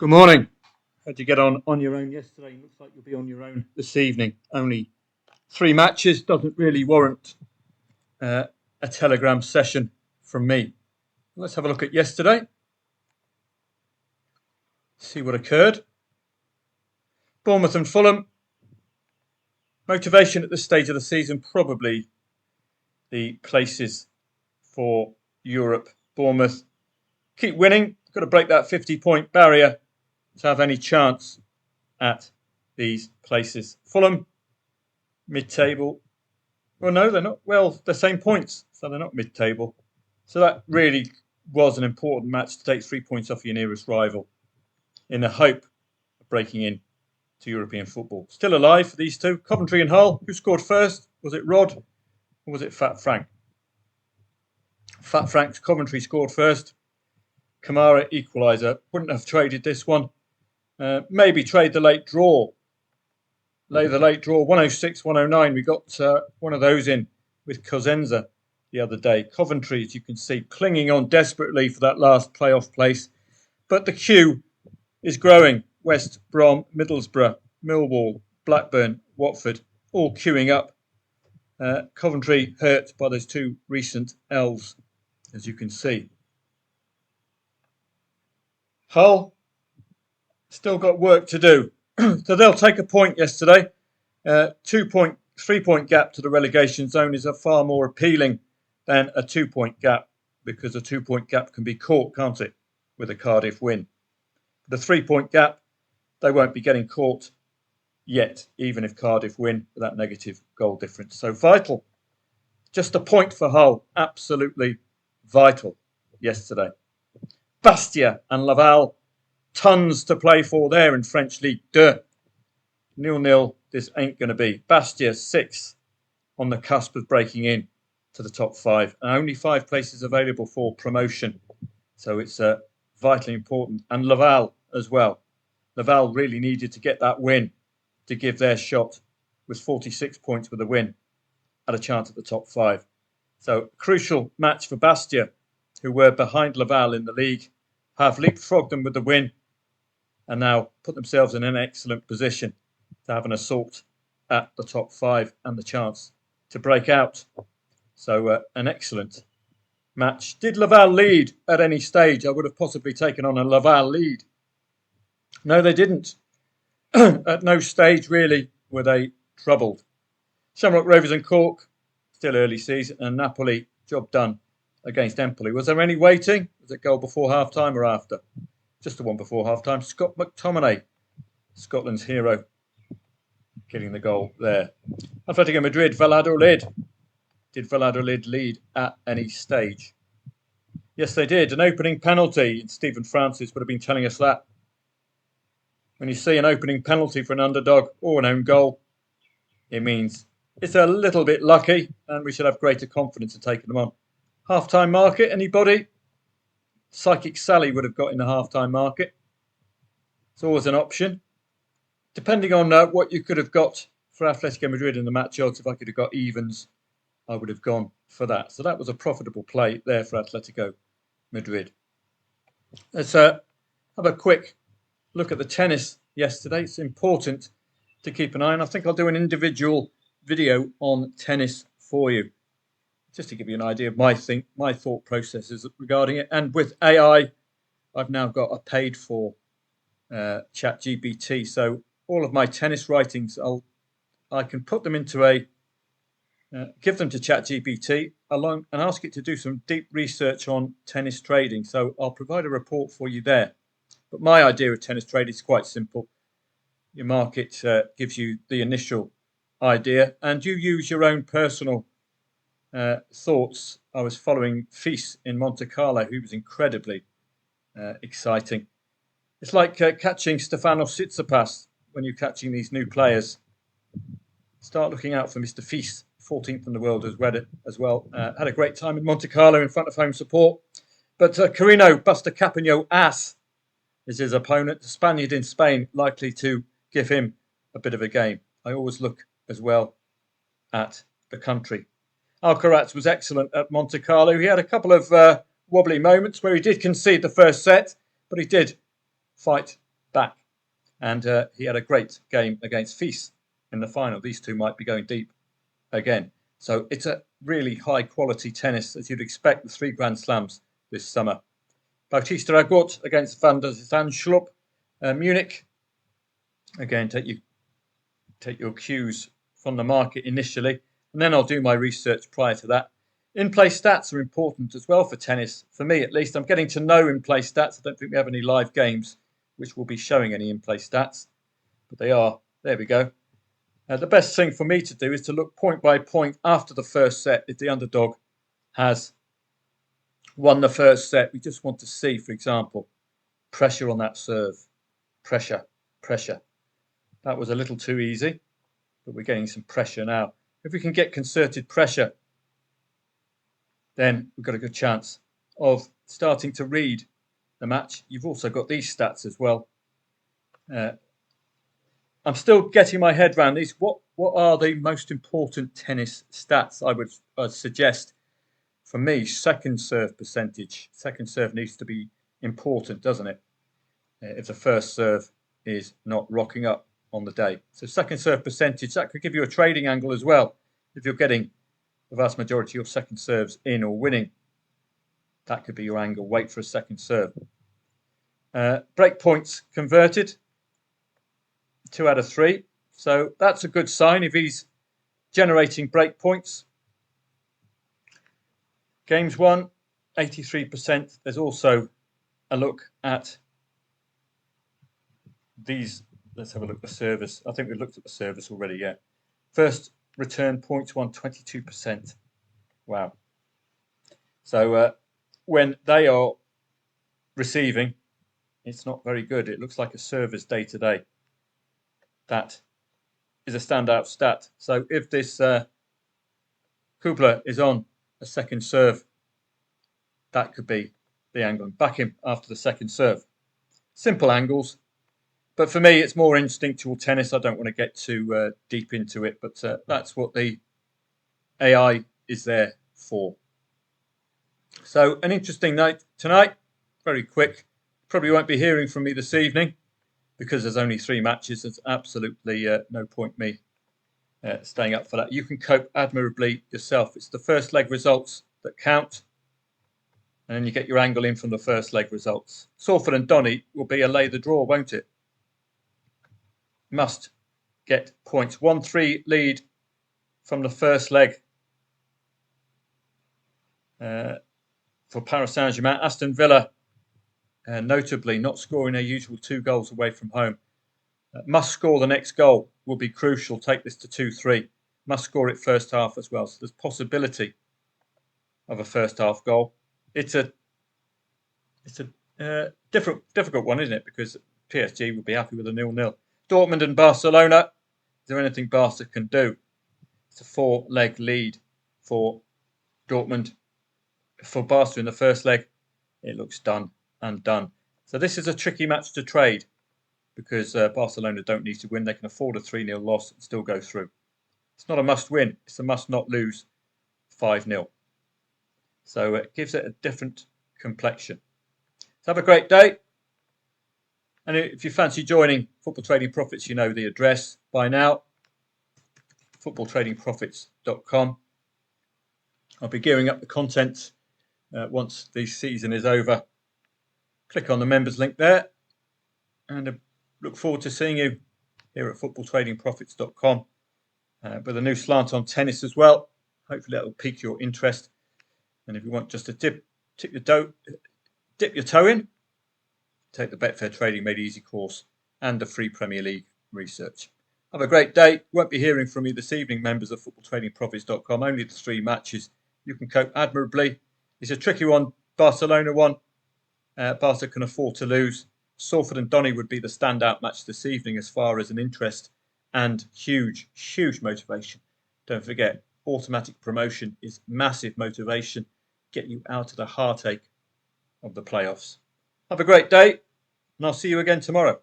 Good morning. How'd you get on your own yesterday? Looks like you'll be on your own this evening. Only 3 matches doesn't really warrant a Telegram session from me. Let's have a look at yesterday. See what occurred. Bournemouth and Fulham. Motivation at this stage of the season, probably the places for Europe. Bournemouth keep winning. Got to break that 50-point barrier to have any chance at these places. Fulham, mid-table. Well, no, they're not. Well, they're same points, so they're not mid-table. So that really was an important match to take 3 points off your nearest rival in the hope of breaking in to European football. Still alive for these two. Coventry and Hull. Who scored first? Was it Rod or was it Fat Frank? Fat Frank's Coventry scored first. Kamara equaliser. Wouldn't have traded this one. Maybe trade the late draw. Lay the late draw, 106, 109. We got one of those in with Cosenza the other day. Coventry, as you can see, clinging on desperately for that last playoff place. But the queue is growing. West Brom, Middlesbrough, Millwall, Blackburn, Watford, all queuing up. Coventry hurt by those 2 recent L's, as you can see. Hull still got work to do. So they'll take a point yesterday. 3-point gap to the relegation zone is a far more appealing than a 2-point gap, because a 2-point gap can be caught, can't it, with a Cardiff win. The 3-point gap, they won't be getting caught yet, even if Cardiff win with that negative goal difference. So vital. Just a point for Hull. Absolutely vital yesterday. Bastia and Laval. Tons to play for there in French League 2. 0-0, this ain't going to be. Bastia 6 on the cusp of breaking in to the top 5. And only 5 places available for promotion. So it's vitally important. And Laval as well. Laval really needed to get that win to give their shot with 46 points with a win at a chance at the top 5. So crucial match for Bastia, who were behind Laval in the league, have leapfrogged them with the win and now put themselves in an excellent position to have an assault at the top 5 and the chance to break out. So an excellent match. Did Laval lead at any stage? I would have possibly taken on a Laval lead. No, they didn't. At no stage, really, were they troubled. Shamrock Rovers and Cork, still early season, and Napoli, job done against Empoli. Was there any waiting? Was it goal before half-time or after? Just the one before half-time. Scott McTominay, Scotland's hero, getting the goal there. Atletico Madrid, Valladolid. Did Valladolid lead at any stage? Yes, they did. An opening penalty. And Stephen Francis would have been telling us that. When you see an opening penalty for an underdog or an own goal, it means it's a little bit lucky and we should have greater confidence in taking them on. Half-time market, anybody? Psychic Sally would have got in the half-time market. It's always an option. Depending on what you could have got for Atletico Madrid in the match odds, if I could have got evens, I would have gone for that. So that was a profitable play there for Atletico Madrid. Let's have a quick look at the tennis yesterday. It's important to keep an eye on. I think I'll do an individual video on tennis for you, just to give you an idea of my thought processes regarding it. And with AI, I've now got a paid for ChatGPT. So all of my tennis writings, I can put them into give them to ChatGPT along and ask it to do some deep research on tennis trading. So I'll provide a report for you there. But my idea of tennis trading is quite simple. Your market gives you the initial idea and you use your own personal thoughts. I was following Fils in Monte Carlo, who was incredibly exciting. It's like catching Stefanos Tsitsipas when you're catching these new players. Start looking out for Mr. Fils, 14th in the world as well. Had a great time in Monte Carlo in front of home support. But Carino Buster Capino As is his opponent. The Spaniard in Spain, likely to give him a bit of a game. I always look as well at the country. Alcaraz was excellent at Monte Carlo. He had a couple of wobbly moments where he did concede the first set, but he did fight back. And he had a great game against Fils in the final. These two might be going deep again. So it's a really high quality tennis, as you'd expect with 3 Grand Slams this summer. Bautista Agut against Van der Zandschulp, Munich. Again, take your cues from the market initially, and then I'll do my research prior to that. In-play stats are important as well for tennis, for me at least. I'm getting to know in-play stats. I don't think we have any live games which will be showing any in-play stats, but they are. There we go. The best thing for me to do is to look point by point after the first set. If the underdog has won the first set, we just want to see, for example, pressure on that serve. Pressure. That was a little too easy, but we're getting some pressure now. If we can get concerted pressure, then we've got a good chance of starting to read the match. You've also got these stats as well. I'm still getting my head around these. What are the most important tennis stats? I'd suggest, for me, second serve percentage. Second serve needs to be important, doesn't it? If the first serve is not rocking up on the day. So second serve percentage, that could give you a trading angle as well. If you're getting the vast majority of second serves in or winning, that could be your angle. Wait for a second serve. Break points converted, 2 out of 3. So that's a good sign if he's generating break points. Games won, 83%. There's also a look at these. Let's have a look at the service. I think we've looked at the service already, yeah. First return points won, 22%. Wow. So when they are receiving, it's not very good. It looks like a server's day to day. That is a standout stat. So if this Kubler is on a second serve, that could be the angle. Back him after the second serve. Simple angles. But for me, it's more instinctual tennis. I don't want to get too deep into it, but that's what the AI is there for. So an interesting night tonight. Very quick. Probably won't be hearing from me this evening because there's only 3 matches. There's absolutely no point me staying up for that. You can cope admirably yourself. It's the first leg results that count. And then you get your angle in from the first leg results. Salford and Donny will be a lay the draw, won't it? Must get points. 1-3 lead from the first leg for Paris Saint-Germain. Aston Villa, notably not scoring their usual 2 goals away from home. Must score the next goal will be crucial. Take this to 2-3. Must score it first half as well. So there's possibility of a first half goal. It's a difficult one, isn't it? Because PSG would be happy with a 0-0. Dortmund and Barcelona. Is there anything Barca can do? It's a 4-leg lead for Dortmund. For Barca in the first leg, it looks done and done. So this is a tricky match to trade because Barcelona don't need to win. They can afford a 3-0 loss and still go through. It's not a must-win. It's a must-not-lose 5-0. So it gives it a different complexion. So have a great day. And if you fancy joining Football Trading Profits, you know the address by now. footballtradingprofits.com. I'll be gearing up the content once the season is over. Click on the members link there. And I look forward to seeing you here at footballtradingprofits.com with a new slant on tennis as well. Hopefully that will pique your interest. And if you want just to dip your toe in, take the Betfair Trading Made Easy course and the free Premier League research. Have a great day. Won't be hearing from you this evening, members of footballtradingprofits.com. Only the 3 matches. You can cope admirably. It's a tricky one. Barcelona one. Barca can afford to lose. Salford and Donny would be the standout match this evening as far as an interest and huge motivation. Don't forget, automatic promotion is massive motivation. Get you out of the heartache of the playoffs. Have a great day, and I'll see you again tomorrow.